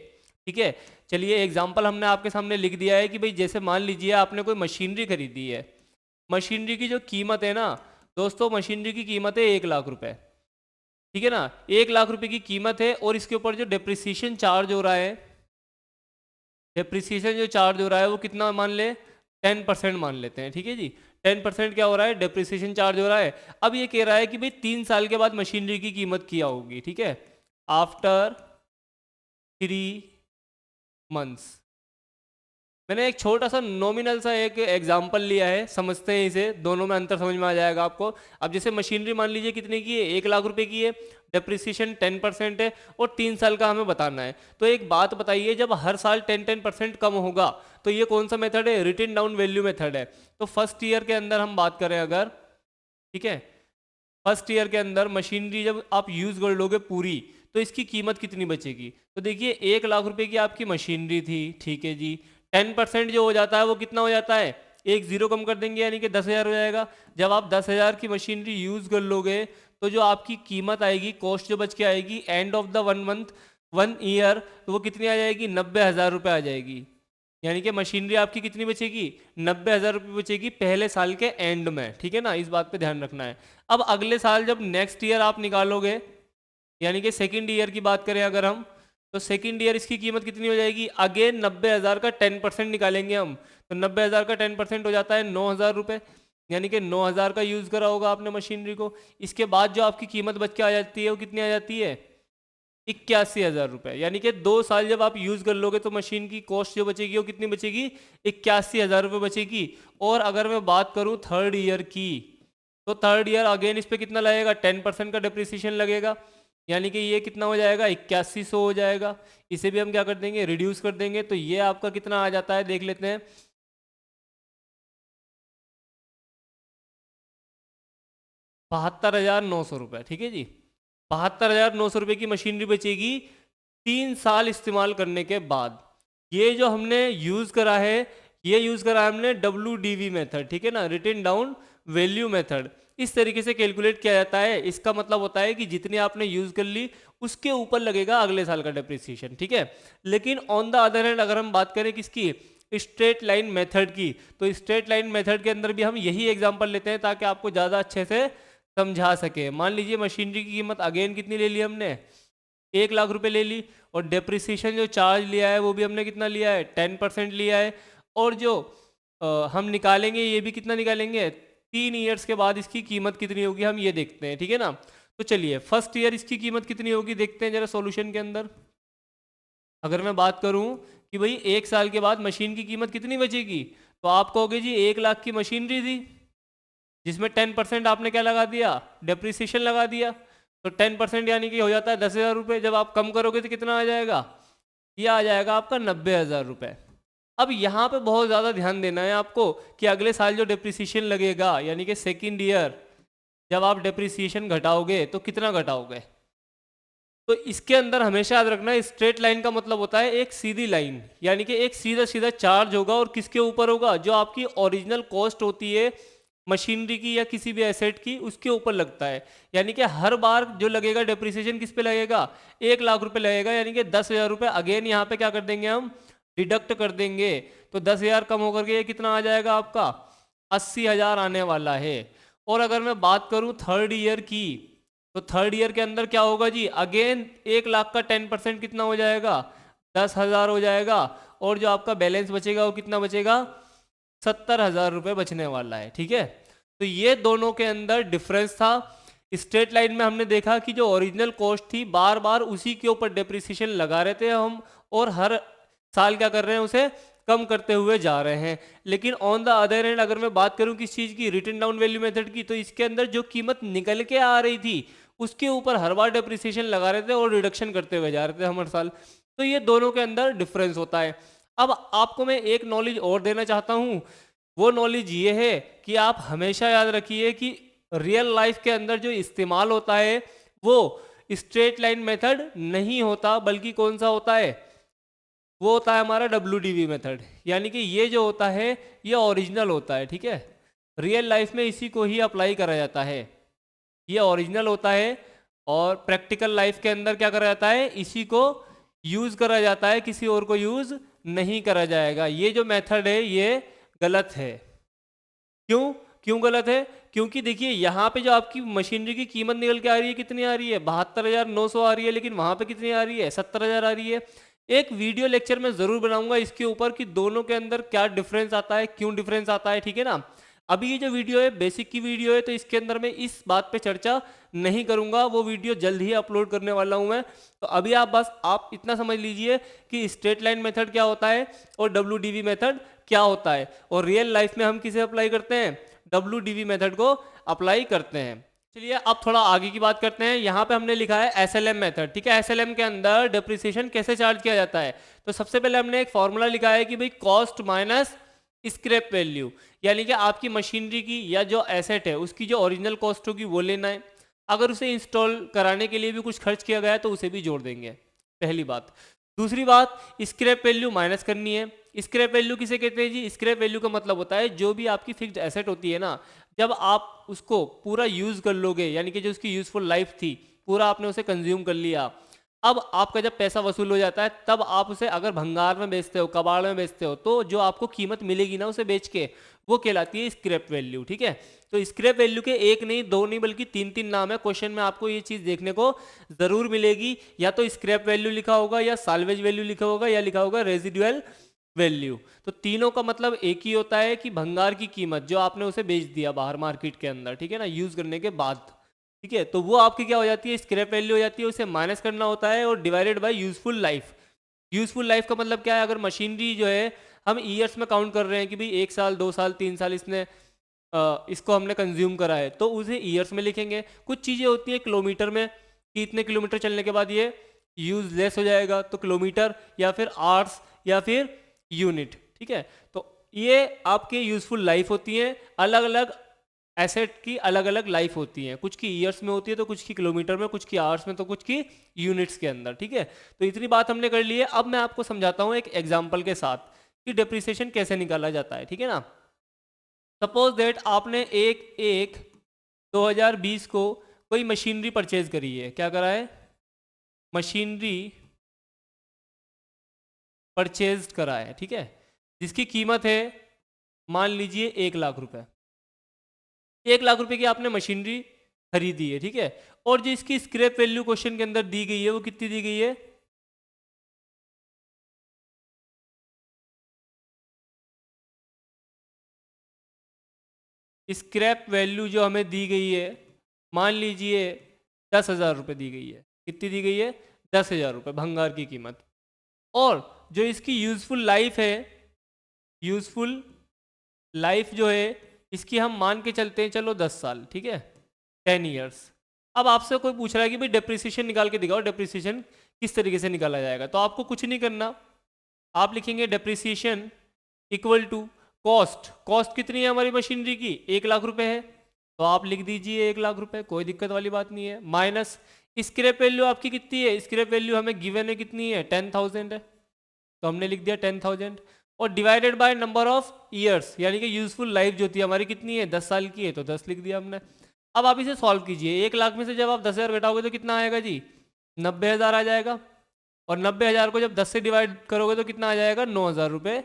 ठीक है। चलिए एग्जाम्पल हमने आपके सामने लिख दिया है कि भाई जैसे मान लीजिए आपने कोई मशीनरी खरीदी है। मशीनरी की जो कीमत है ना दोस्तों, मशीनरी की कीमत है 1 लाख रुपए, ठीक है ना। 1 लाख रुपए की कीमत है, और इसके ऊपर जो डेप्रिसिएशन चार्ज हो रहा है, डेप्रिसिएशन जो चार्ज हो रहा है वो कितना मान ले, 10% मान लेते हैं, ठीक है जी। 10% क्या हो रहा है, डेप्रिसिएशन चार्ज हो रहा है। अब ये कह रहा है कि भाई 3 साल के बाद मशीनरी की कीमत क्या होगी, ठीक है, आफ्टर 3 months, मैंने एक छोटा सा नॉमिनल सा एक एग्जांपल लिया है, समझते हैं इसे, दोनों में अंतर समझ में आ जाएगा आपको। अब जैसे मशीनरी मान लीजिए कितने की है, 1 लाख रुपए की है, डेप्रिसिएशन 10% है और 3 साल का हमें बताना है। तो एक बात बताइए, जब हर साल 10% कम होगा तो ये कौन सा मेथड है, रिटन डाउन वैल्यू मेथड है। तो फर्स्ट ईयर के अंदर हम बात करें अगर, ठीक है, फर्स्ट ईयर के अंदर मशीनरी जब आप यूज़ कर लोगे पूरी, तो इसकी कीमत कितनी बचेगी। तो देखिए 1 लाख रुपए की आपकी मशीनरी थी, ठीक है जी, 10% जो हो जाता है वो कितना हो जाता है, एक जीरो कम कर देंगे यानी कि 10,000 हो जाएगा। जब आप 10,000 की मशीनरी यूज़ कर लोगे तो जो आपकी कीमत आएगी, कॉस्ट जो बच के आएगी end of the 1 month 1 year, तो वो कितनी आ जाएगी, 90,000 रुपये आ जाएगी। यानी कि मशीनरी आपकी कितनी बचेगी, 90,000 रुपये बचेगी पहले साल के एंड में, ठीक है ना, इस बात पे ध्यान रखना है। अब अगले साल जब नेक्स्ट ईयर आप निकालोगे, यानी कि सेकंड ईयर की बात करें अगर हम, तो सेकंड ईयर इसकी कीमत कितनी हो जाएगी, अगेन 90,000 का 10% निकालेंगे हम, तो 90,000 का 10% हो जाता है 9,000 रुपये, यानी कि 9,000 का यूज़ करा होगा आपने मशीनरी को। इसके बाद जो आपकी कीमत बच के आ जाती है वो कितनी आ जाती है, 81,000 रुपये। यानी कि 2 साल जब आप यूज़ कर लोगे तो मशीन की कॉस्ट जो बचेगी वो कितनी बचेगी, 81,000 रुपये बचेगी। और अगर मैं बात करूँ थर्ड ईयर की, तो थर्ड ईयर अगेन इस पर कितना लगेगा, 10% का डिप्रिसिएशन लगेगा, यानी कि ये कितना हो जाएगा, 8100 हो जाएगा। इसे भी हम क्या कर देंगे, रिड्यूस कर देंगे, तो ये आपका कितना आ जाता है, देख लेते हैं, 72,900 रुपये, ठीक है जी। 72,900 रुपये की मशीनरी बचेगी 3 साल इस्तेमाल करने के बाद। ये जो हमने यूज़ करा है, ये यूज़ करा है हमने WDV मेथड, ठीक है ना, रिटन डाउन वैल्यू मेथड। इस तरीके से कैलकुलेट किया जाता है। इसका मतलब होता है कि जितनी आपने यूज़ कर ली उसके ऊपर लगेगा अगले साल का डेप्रिसिएशन, ठीक है। लेकिन ऑन द अदर हैंड अगर हम बात करें किसकी, स्ट्रेट लाइन मेथड की, तो स्ट्रेट लाइन मेथड के अंदर भी हम यही एग्जांपल लेते हैं ताकि आपको ज़्यादा अच्छे से समझा सके। मान लीजिए मशीनरी की कीमत अगेन कितनी ले ली हमने, 1 लाख रुपए ले ली, और डेप्रिसिएशन जो चार्ज लिया है वो भी हमने कितना लिया है, 10% लिया है। और जो हम निकालेंगे ये भी कितना निकालेंगे, 3 ईयर्स के बाद इसकी कीमत कितनी होगी हम ये देखते हैं, ठीक है ना। तो चलिए फर्स्ट ईयर इसकी कीमत कितनी होगी देखते हैं जरा सॉल्यूशन के अंदर। अगर मैं बात करूं कि भाई 1 साल के बाद मशीन की कीमत कितनी बचेगी, तो आप कहोगे जी 1 लाख की मशीनरी थी जिसमें 10% आपने क्या लगा दिया, डेप्रिसिएशन लगा दिया, तो 10% यानी कि हो जाता है 10,000 रुपये। जब आप कम करोगे तो कितना आ जाएगा, ये आ जाएगा आपका 90,000 रुपये। अब यहाँ पे बहुत ज़्यादा ध्यान देना है आपको कि अगले साल जो डेप्रिसिएशन लगेगा, यानी कि सेकेंड ईयर जब आप डेप्रिसिएशन घटाओगे तो कितना घटाओगे। तो इसके अंदर हमेशा याद रखना, स्ट्रेट लाइन का मतलब होता है एक सीधी लाइन, यानी कि एक सीधा सीधा चार्ज होगा और किसके ऊपर होगा, जो आपकी ओरिजिनल कॉस्ट होती है मशीनरी की या किसी भी एसेट की, उसके ऊपर लगता है। यानी कि हर बार जो लगेगा डेप्रिसिएशन किस पे लगेगा, 1 लाख रुपए लगेगा, यानी कि 10,000 रुपये अगेन यहाँ पे क्या कर देंगे हम, डिडक्ट कर देंगे। तो 10,000 कम होकर के ये कितना आ जाएगा आपका, 80,000 आने वाला है। और अगर मैं बात करूँ थर्ड ईयर की, तो थर्ड ईयर के अंदर क्या होगा जी, अगेन 1 लाख का 10% कितना हो जाएगा, 10,000 हो जाएगा। और जो आपका बैलेंस बचेगा वो कितना बचेगा, 70,000 रुपये बचने वाला है, ठीक है। तो ये दोनों के अंदर डिफरेंस था। स्ट्रेट लाइन में हमने देखा कि जो ओरिजिनल कॉस्ट थी बार बार उसी के ऊपर डेप्रिसिएशन लगा रहे थे हम, और हर साल क्या कर रहे हैं, उसे कम करते हुए जा रहे हैं। लेकिन ऑन द अदर हैंड अगर मैं बात करूं किस चीज़ की, रिटन डाउन वैल्यू मेथड की, तो इसके अंदर जो कीमत निकल के आ रही थी उसके ऊपर हर बार डेप्रिसिएशन लगा रहे थे और रिडक्शन करते हुए जा रहे थे हर साल। तो ये दोनों के अंदर डिफरेंस होता है। अब आपको मैं एक नॉलेज और देना चाहता हूँ, वो नॉलेज ये है कि आप हमेशा याद रखिए कि रियल लाइफ के अंदर जो इस्तेमाल होता है वो स्ट्रेट लाइन मेथड नहीं होता, बल्कि कौन सा होता है, वो होता है हमारा WDV मेथड। यानी कि ये जो होता है ये ओरिजिनल होता है, ठीक है। रियल लाइफ में इसी को ही अप्लाई करा जाता है, ये ओरिजिनल होता है। और प्रैक्टिकल लाइफ के अंदर क्या करा जाता है, इसी को यूज़ करा जाता है, किसी और को यूज़ नहीं करा जाएगा। ये जो मेथड है ये गलत है। क्यों गलत है, क्योंकि देखिए यहाँ पे जो आपकी मशीनरी की कीमत निकल के आ रही है कितनी आ रही है, 72,900 आ रही है, लेकिन वहाँ पे कितनी आ रही है, 70,000 आ रही है। एक वीडियो लेक्चर मैं ज़रूर बनाऊंगा इसके ऊपर कि दोनों के अंदर क्या डिफरेंस आता है, क्यों डिफरेंस आता है, ठीक है ना। अभी ये जो वीडियो है बेसिक की वीडियो है, तो इसके अंदर मैं इस बात पे चर्चा नहीं करूंगा, वो वीडियो जल्द ही अपलोड करने वाला हूं मैं। तो अभी आप इतना समझ लीजिए कि स्ट्रेट लाइन मेथड क्या होता है और WDV मेथड क्या होता है, और रियल लाइफ में हम किसे अप्लाई करते हैं, WDV मेथड को अप्लाई करते हैं। चलिए अब थोड़ा आगे की बात करते हैं। यहाँ पे हमने लिखा है SLM मेथड, ठीक है। SLM के अंदर डिप्रिसिएशन कैसे चार्ज किया जाता है, तो सबसे पहले हमने एक फॉर्मूला लिखा है कि भाई कॉस्ट माइनस स्क्रैप वैल्यू, यानी कि आपकी मशीनरी की या जो एसेट है उसकी जो ओरिजिनल कॉस्ट होगी वो लेना है। अगर उसे इंस्टॉल कराने के लिए भी कुछ खर्च किया गया है तो उसे भी जोड़ देंगे, पहली बात। दूसरी बात, स्क्रैप वैल्यू माइनस करनी है। स्क्रैप वैल्यू किसे कहते हैं जी, स्क्रैप वैल्यू का मतलब होता है जो भी आपकी फिक्स्ड एसेट होती है ना, जब आप उसको पूरा यूज़ कर लोगे, यानी कि जो उसकी यूजफुल लाइफ थी पूरा आपने उसे कंज्यूम कर लिया, अब आपका जब पैसा वसूल हो जाता है तब आप उसे अगर भंगार में बेचते हो, कबाड़ में बेचते हो, तो जो आपको कीमत मिलेगी ना उसे बेच के, वो कहलाती है स्क्रैप वैल्यू, ठीक है। तो स्क्रैप वैल्यू के एक नहीं, दो नहीं, बल्कि तीन तीन नाम है। क्वेश्चन में आपको ये चीज़ देखने को ज़रूर मिलेगी, या तो स्क्रैप वैल्यू लिखा होगा, या साल्वेज वैल्यू लिखा होगा, या लिखा होगा रेजिडुअल वैल्यू। तो तीनों का मतलब एक ही होता है कि भंगार की कीमत, जो आपने उसे बेच दिया बाहर मार्केट के अंदर, ठीक है ना, यूज़ करने के बाद, ठीक है, तो वो आपकी क्या हो जाती है, स्क्रैप वैल्यू हो जाती है। उसे माइनस करना होता है और divided by useful life. Useful life का मतलब क्या है, अगर मशीनरी जो है हम ईयर्स में काउंट कर रहे हैं कि भाई 1 साल 2 साल 3 साल इसको हमने कंज्यूम करा है, तो उसे ईयर्स में लिखेंगे। कुछ चीज़ें होती हैं किलोमीटर में, कि इतने किलोमीटर चलने के बाद ये यूजलेस हो जाएगा, तो किलोमीटर या फिर आवर्स या फिर यूनिट, ठीक है। तो ये आपके यूजफुल लाइफ होती है। अलग अलग एसेट की अलग अलग लाइफ होती है, कुछ की ईयर्स में होती है, तो कुछ की किलोमीटर में, कुछ की आवर्स में, तो कुछ की यूनिट्स के अंदर, ठीक है। तो इतनी बात हमने कर ली है। अब मैं आपको समझाता हूँ एक एग्जांपल के साथ कि डिप्रिसिएशन कैसे निकाला जाता है, ठीक है ना। सपोज दैट आपने एक 2020 को कोई मशीनरी परचेज करी है। क्या करा है, मशीनरी परचेज करा है, ठीक है, जिसकी कीमत है मान लीजिए 1 लाख रुपए। 1 लाख रुपए की आपने मशीनरी खरीदी है, ठीक है। और जो इसकी स्क्रैप वैल्यू क्वेश्चन के अंदर दी गई है वो कितनी दी गई है, स्क्रैप वैल्यू जो हमें दी गई है मान लीजिए 10,000 रुपये दी गई है। कितनी दी गई है, 10,000 रुपये भंगार की कीमत। और जो इसकी यूजफुल लाइफ है, यूजफुल लाइफ जो है इसकी हम मान के चलते हैं, चलो 10 साल, ठीक है, 10 ईयर्स। अब आपसे कोई पूछ रहा है कि भाई डेप्रिसिएशन निकाल के दिखाओ, डेप्रिसिएशन किस तरीके से निकाला जाएगा। तो आपको कुछ नहीं करना, आप लिखेंगे depreciation equal to cost. Cost कितनी है हमारी मशीनरी की, 1 लाख रुपए है, तो आप लिख दीजिए 1 लाख रुपए, कोई दिक्कत वाली बात नहीं है। माइनस स्क्रैप वैल्यू आपकी कितनी है, स्क्रैप वैल्यू हमें गिवन है कितनी है, 10,000 है, तो हमने लिख दिया 10,000, और divided by number of years, यानी कि यूजफुल लाइफ जो थी हमारी कितनी है, 10 साल की है, तो 10 लिख दिया हमने। अब आप इसे सॉल्व कीजिए, 1 लाख में से जब आप 10,000 घटाओगे तो कितना आएगा जी, 90,000 आ जाएगा। और 90,000 को जब 10 से डिवाइड करोगे तो कितना आ जाएगा, 9,000 रुपये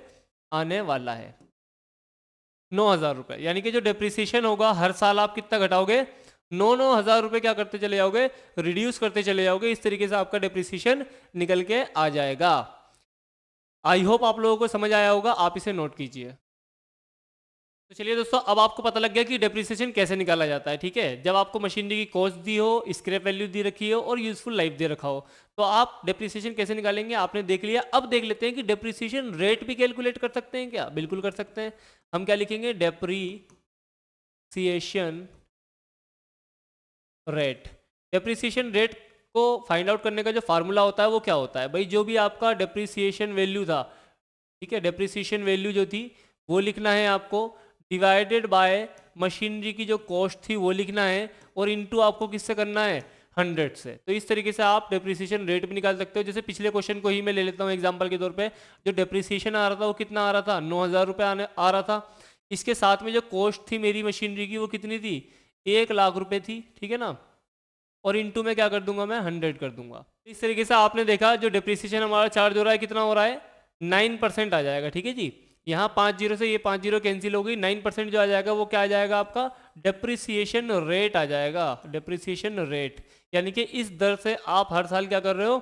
आने वाला है। 9,000 रुपये, यानी कि जो डेप्रिसिएशन होगा हर साल आप कितना घटाओगे, 9,000 रुपये क्या करते चले जाओगे, रिड्यूस करते चले जाओगे। इस तरीके से आपका डेप्रिसिएशन निकल के आ जाएगा। आई होप आप लोगों को समझ आया होगा, आप इसे नोट कीजिए। तो चलिए दोस्तों, अब आपको पता लग गया कि डेप्रिसिएशन कैसे निकाला जाता है, ठीक है। जब आपको मशीनरी की कॉस्ट दी हो, स्क्रैप वैल्यू दी रखी हो और यूजफुल लाइफ दे रखा हो, तो आप डेप्रिसिएशन कैसे निकालेंगे आपने देख लिया। अब देख लेते हैं कि डेप्रिसिएशन रेट भी कैलकुलेट कर सकते हैं क्या, बिल्कुल कर सकते हैं। हम क्या लिखेंगे, डेप्रिसिएशन रेट। डेप्रिसिएशन रेट को फाइंड आउट करने का जो फार्मूला होता है वो क्या होता है भाई, जो भी आपका डेप्रिसिएशन वैल्यू था, ठीक है, डेप्रिसिएशन वैल्यू जो थी वो लिखना है आपको, डिवाइडेड बाय मशीनरी की जो कॉस्ट थी वो लिखना है, और इनटू आपको किससे करना है, 100 से। तो इस तरीके से आप डेप्रिसिएशन रेट भी निकाल सकते हो। जैसे पिछले क्वेश्चन को ही मैं ले लेता हूँ एग्जांपल के तौर पे, जो डेप्रिसिएशन आ रहा था वो कितना आ रहा था, 9,000 रुपये आ रहा था। इसके साथ में जो कॉस्ट थी मेरी मशीनरी की वो कितनी थी, 1 लाख रुपये थी, ठीक है ना। और इनटू में क्या कर दूंगा मैं, 100 कर दूंगा। इस तरीके से आपने देखा जो डेप्रिसिएशन हमारा चार्ज हो रहा है कितना हो रहा है, 9% आ जाएगा, ठीक है जी। यहाँ 5 जीरो से ये 5 जीरो कैंसिल हो गई, 9% जो आ जाएगा वो क्या आ जाएगा, आपका डेप्रिसिएशन रेट आ जाएगा। डेप्रिसिएशन रेट यानी कि इस दर से आप हर साल क्या कर रहे हो,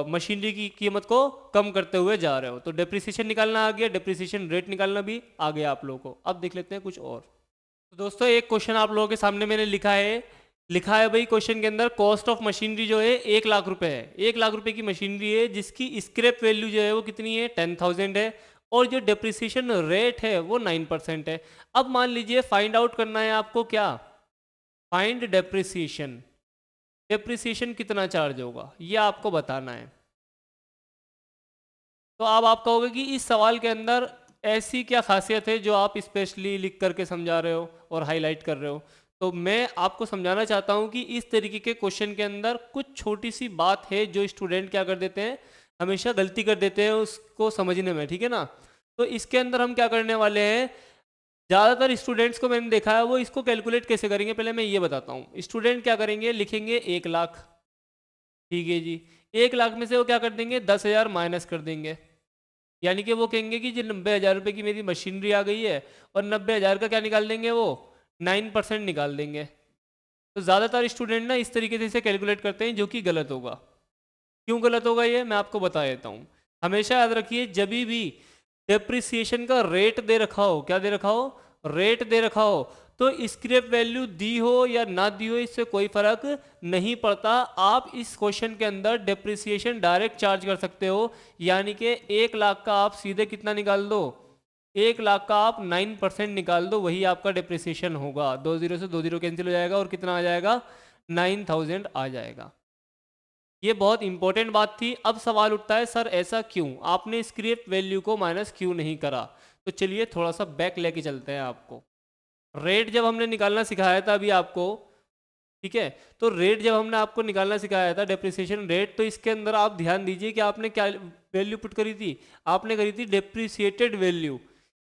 मशीनरी की कीमत को कम करते हुए जा रहे हो। तो डेप्रिसिएशन निकालना आ गया, डेप्रिसिएशन रेट निकालना भी आ गया आप लोगों को। अब देख लेते हैं कुछ और। तो दोस्तों एक क्वेश्चन आप लोगों के सामने मैंने लिखा है भाई क्वेश्चन के अंदर कॉस्ट ऑफ मशीनरी जो है 1,00,000 रुपए है। 1,00,000 रुपए की मशीनरी है जिसकी स्क्रैप वैल्यू जो है वो कितनी है 10,000 है, और जो डेप्रिसिएशन रेट है वो 9% है। अब मान लीजिए फाइंड आउट करना है आपको क्या, फाइंड डेप्रिसिएशन। डेप्रिसिएशन कितना चार्ज होगा ये आपको बताना है। तो अब आप कहोगे कि इस सवाल के अंदर ऐसी क्या खासियत है जो आप स्पेशली लिख करके समझा रहे हो और हाईलाइट कर रहे हो। तो मैं आपको समझाना चाहता हूं कि इस तरीके के क्वेश्चन के अंदर कुछ छोटी सी बात है जो स्टूडेंट क्या कर देते हैं, हमेशा गलती कर देते हैं उसको समझने में, ठीक है ना। तो इसके अंदर हम क्या करने वाले हैं, ज़्यादातर स्टूडेंट्स को मैंने देखा है वो इसको कैलकुलेट कैसे करेंगे, पहले मैं ये बताता हूँ। स्टूडेंट क्या करेंगे, लिखेंगे 1,00,000, ठीक है जी। 1,00,000 में से वो क्या कर देंगे 10,000 माइनस कर देंगे, यानी कि वो कहेंगे कि जो 90,000 रुपये की मेरी मशीनरी आ गई है और 90,000 का क्या निकाल देंगे वो 9% निकाल देंगे। तो ज़्यादातर स्टूडेंट ना इस तरीके से इसे कैलकुलेट करते हैं जो कि गलत होगा। क्यों गलत होगा ये मैं आपको बता देता हूँ। हमेशा याद रखिए जब भी डेप्रिसिएशन का रेट दे रखा हो, क्या दे रखा हो, रेट दे रखा हो, तो स्क्रैप वैल्यू दी हो या ना दी हो इससे कोई फर्क नहीं पड़ता। आप इस क्वेश्चन के अंदर डेप्रिसिएशन डायरेक्ट चार्ज कर सकते हो, यानी कि 1,00,000 का आप सीधे कितना निकाल दो, 1,00,000 का आप 9% निकाल दो, वही आपका डेप्रिसिएशन होगा। 2 जीरो से 2 जीरो कैंसिल हो जाएगा और कितना आ जाएगा 9,000 आ जाएगा। ये बहुत इंपॉर्टेंट बात थी। अब सवाल उठता है सर ऐसा क्यों, आपने स्क्रैप वैल्यू को माइनस क्यों नहीं करा। तो चलिए थोड़ा सा बैक लेके चलते हैं आपको। रेट जब हमने निकालना सिखाया था अभी आपको, ठीक है, तो रेट जब हमने आपको निकालना सिखाया था डेप्रिसिएशन रेट, तो इसके अंदर आप ध्यान दीजिए कि आपने क्या वैल्यू पुट करी थी, आपने करी थी डेप्रिसिएटेड वैल्यू,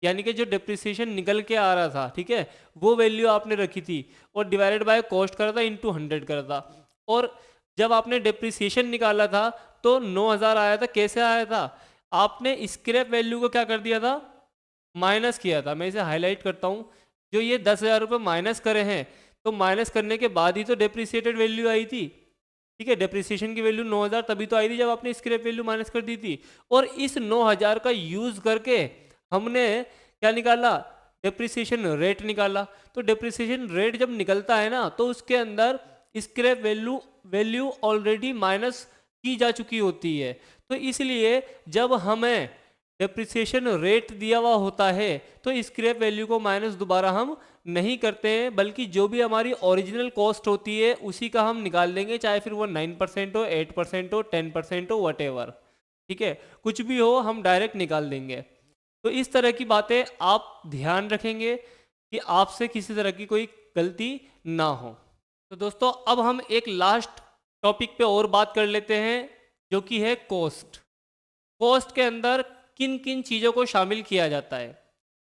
यानी कि जो डेप्रिसिएशन निकल के आ रहा था, ठीक है, वो वैल्यू आपने रखी थी और डिवाइडेड बाय कॉस्ट करा था इंटू 100 करा था। और जब आपने डेप्रिसिएशन निकाला था तो 9,000 आया था। कैसे आया था, आपने स्क्रैप वैल्यू को क्या कर दिया था, माइनस किया था। मैं इसे हाईलाइट करता हूँ, जो ये 10,000 रुपये माइनस करे हैं, तो माइनस करने के बाद ही तो डेप्रिसिएटेड वैल्यू आई थी, ठीक है। डेप्रिसिएशन की वैल्यू 9,000 तभी तो आई थी जब आपने स्क्रैप वैल्यू माइनस कर दी थी। और इस 9,000 का यूज करके हमने क्या निकाला, डेप्रिसिएशन रेट निकाला। तो डेप्रिसिएशन रेट जब निकलता है ना तो उसके अंदर स्क्रैप वैल्यू ऑलरेडी माइनस की जा चुकी होती है। तो इसलिए जब हमें डेप्रिसिएशन रेट दिया हुआ होता है तो स्क्रैप वैल्यू को माइनस दोबारा हम नहीं करते हैं, बल्कि जो भी हमारी ओरिजिनल कॉस्ट होती है उसी का हम निकाल देंगे, चाहे फिर वो 9% हो, 8% हो, 10% हो, वट, ठीक है, कुछ भी हो हम डायरेक्ट निकाल देंगे। तो इस तरह की बातें आप ध्यान रखेंगे कि आपसे किसी तरह की कोई गलती ना हो। तो दोस्तों अब हम एक लास्ट टॉपिक पे और बात कर लेते हैं जो कि है कॉस्ट। कॉस्ट के अंदर किन किन चीज़ों को शामिल किया जाता है,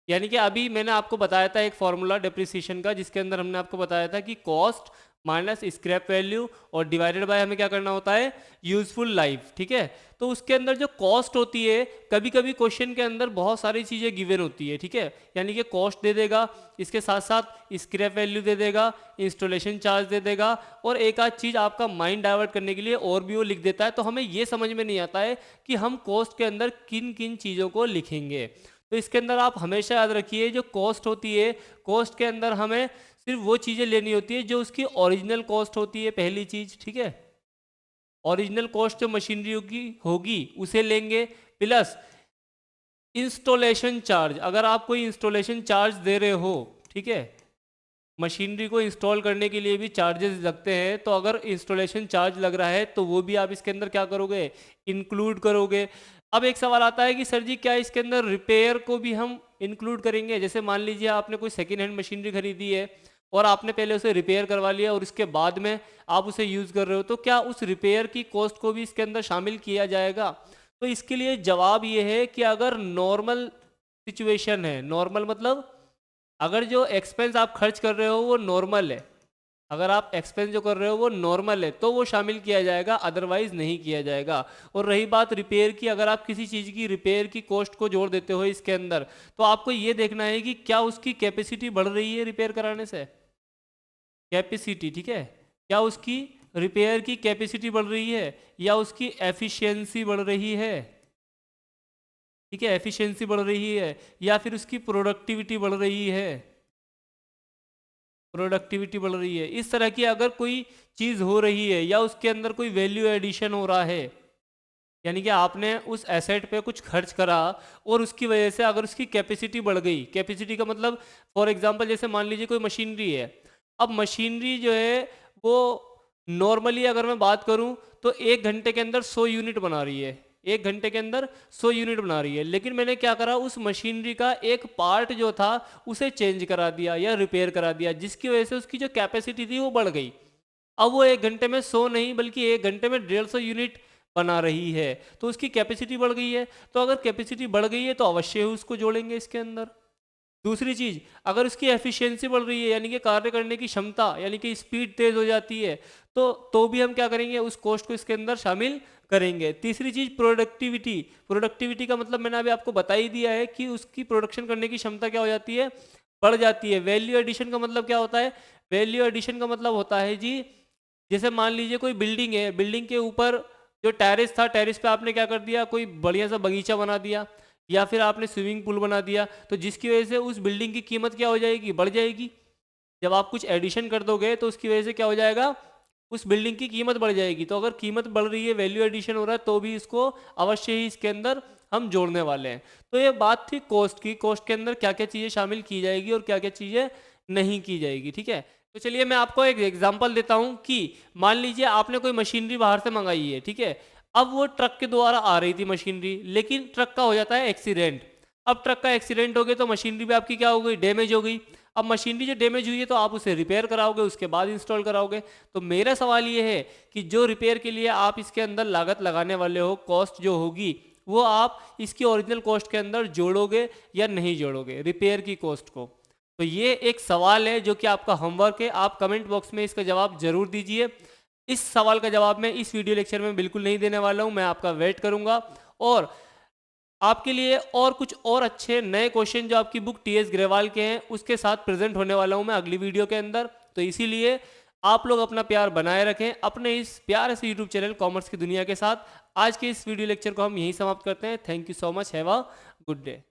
यानी कि अभी मैंने आपको बताया था एक फॉर्मूला डेप्रिसिएशन का, जिसके अंदर हमने आपको बताया था कि कॉस्ट माइनस स्क्रैप वैल्यू और डिवाइडेड बाय हमें क्या करना होता है, यूजफुल लाइफ, ठीक है। तो उसके अंदर जो कॉस्ट होती है, कभी कभी क्वेश्चन के अंदर बहुत सारी चीज़ें गिवन होती है, ठीक है, यानी कि कॉस्ट दे देगा, इसके साथ साथ स्क्रैप वैल्यू दे देगा, इंस्टॉलेशन चार्ज दे देगा, और एक आध चीज़ आपका माइंड डाइवर्ट करने के लिए और भी वो लिख देता है। तो हमें ये समझ में नहीं आता है कि हम कॉस्ट के अंदर किन किन चीज़ों को लिखेंगे। तो इसके अंदर आप हमेशा याद रखिए जो कॉस्ट होती है, कॉस्ट के अंदर हमें सिर्फ वो चीज़ें लेनी होती है जो उसकी ओरिजिनल कॉस्ट होती है, पहली चीज़, ठीक है। ओरिजिनल कॉस्ट जो मशीनरी की होगी उसे लेंगे, प्लस इंस्टॉलेशन चार्ज। अगर आप कोई इंस्टॉलेशन चार्ज दे रहे हो, ठीक है, मशीनरी को इंस्टॉल करने के लिए भी चार्जेस लगते हैं, तो अगर इंस्टॉलेशन चार्ज लग रहा है तो वो भी आप इसके अंदर क्या करोगे, इंक्लूड करोगे। अब एक सवाल आता है कि सर जी क्या इसके अंदर रिपेयर को भी हम इंक्लूड करेंगे। जैसे मान लीजिए आपने कोई सेकेंड हैंड मशीनरी खरीदी है और आपने पहले उसे रिपेयर करवा लिया और इसके बाद में आप उसे यूज़ कर रहे हो, तो क्या उस रिपेयर की कॉस्ट को भी इसके अंदर शामिल किया जाएगा। तो इसके लिए जवाब ये है कि अगर नॉर्मल सिचुएशन है, नॉर्मल मतलब अगर जो एक्सपेंस आप खर्च कर रहे हो वो नॉर्मल है, अगर आप एक्सपेंस जो कर रहे हो वो नॉर्मल है तो वो शामिल किया जाएगा, अदरवाइज नहीं किया जाएगा। और रही बात रिपेयर की, अगर आप किसी चीज़ की रिपेयर की कॉस्ट को जोड़ देते हो इसके अंदर, तो आपको ये देखना है कि क्या उसकी कैपेसिटी बढ़ रही है रिपेयर कराने से, कैपेसिटी, ठीक है, क्या उसकी रिपेयर की कैपेसिटी बढ़ रही है या उसकी एफिशिएंसी बढ़ रही है, ठीक है, एफिशिएंसी बढ़ रही है या फिर उसकी प्रोडक्टिविटी बढ़ रही है, प्रोडक्टिविटी बढ़ रही है। इस तरह की अगर कोई चीज़ हो रही है या उसके अंदर कोई वैल्यू एडिशन हो रहा है, यानी कि आपने उस एसेट पे कुछ खर्च करा और उसकी वजह से अगर उसकी कैपेसिटी बढ़ गई, कैपेसिटी का मतलब फॉर एग्जांपल जैसे मान लीजिए कोई मशीनरी है, अब मशीनरी जो है वो नॉर्मली अगर मैं बात करूं तो 1 घंटे के अंदर 100 यूनिट बना रही है, 1 घंटे के अंदर 100 यूनिट बना रही है, लेकिन मैंने क्या करा, उस मशीनरी का एक पार्ट जो था उसे चेंज करा दिया या रिपेयर करा दिया, जिसकी वजह से उसकी जो कैपेसिटी थी वो बढ़ गई। अब वो 1 घंटे में 100 नहीं बल्कि 1 घंटे में 150 यूनिट बना रही है, तो उसकी कैपेसिटी बढ़ गई है। तो अगर कैपेसिटी बढ़ गई है तो अवश्य ही उसको जोड़ेंगे इसके अंदर। दूसरी चीज़, अगर उसकी एफिशिएंसी बढ़ रही है यानी कि कार्य करने की क्षमता यानी कि स्पीड तेज़ हो जाती है, तो भी हम क्या करेंगे, उस कॉस्ट को इसके अंदर शामिल करेंगे। तीसरी चीज़ प्रोडक्टिविटी, प्रोडक्टिविटी का मतलब मैंने अभी आपको बता ही दिया है कि उसकी प्रोडक्शन करने की क्षमता क्या हो जाती है, बढ़ जाती है। वैल्यू एडिशन का मतलब क्या होता है, वैल्यू एडिशन का मतलब होता है जी, जैसे मान लीजिए कोई बिल्डिंग है, बिल्डिंग के ऊपर जो टेरेस था, टेरेस पे आपने क्या कर दिया, कोई बढ़िया सा बगीचा बना दिया या फिर आपने स्विमिंग पूल बना दिया, तो जिसकी वजह से उस बिल्डिंग की कीमत क्या हो जाएगी, बढ़ जाएगी। जब आप कुछ एडिशन कर दोगे तो उसकी वजह से क्या हो जाएगा, उस बिल्डिंग की कीमत बढ़ जाएगी। तो अगर कीमत बढ़ रही है, वैल्यू एडिशन हो रहा है, तो भी इसको अवश्य ही इसके अंदर हम जोड़ने वाले हैं। तो ये बात थी कॉस्ट की, कॉस्ट के अंदर क्या क्या चीज़ें शामिल की जाएगी और क्या क्या चीज़ें नहीं की जाएगी, ठीक है। तो चलिए मैं आपको एक एग्जांपल देता हूँ कि मान लीजिए आपने कोई मशीनरी बाहर से मंगाई है, ठीक है। अब वो ट्रक के द्वारा आ रही थी मशीनरी, लेकिन ट्रक का हो जाता है एक्सीडेंट। अब ट्रक का एक्सीडेंट हो गया तो मशीनरी भी आपकी क्या हो गई, डैमेज हो गई। अब मशीनरी जो डैमेज हुई है तो आप उसे रिपेयर कराओगे, उसके बाद इंस्टॉल कराओगे। तो मेरा सवाल ये है कि जो रिपेयर के लिए आप इसके अंदर लागत लगाने वाले हो, कॉस्ट जो होगी वो आप इसकी ओरिजिनल कॉस्ट के अंदर जोड़ोगे या नहीं जोड़ोगे, रिपेयर की कॉस्ट को। तो ये एक सवाल है जो कि आपका होमवर्क है, आप कमेंट बॉक्स में इसका जवाब जरूर दीजिए। इस सवाल का जवाब मैं इस वीडियो लेक्चर में बिल्कुल नहीं देने वाला हूं, मैं आपका वेट करूंगा और आपके लिए और कुछ और अच्छे नए क्वेश्चन जो आपकी बुक टीएस ग्रेवाल के हैं उसके साथ प्रेजेंट होने वाला हूं मैं अगली वीडियो के अंदर। तो इसीलिए आप लोग अपना प्यार बनाए रखें अपने इस प्यारे से यूट्यूब चैनल कॉमर्स की दुनिया के साथ। आज के इस वीडियो लेक्चर को हम यहीं समाप्त करते हैं। Thank you so much, have a good day.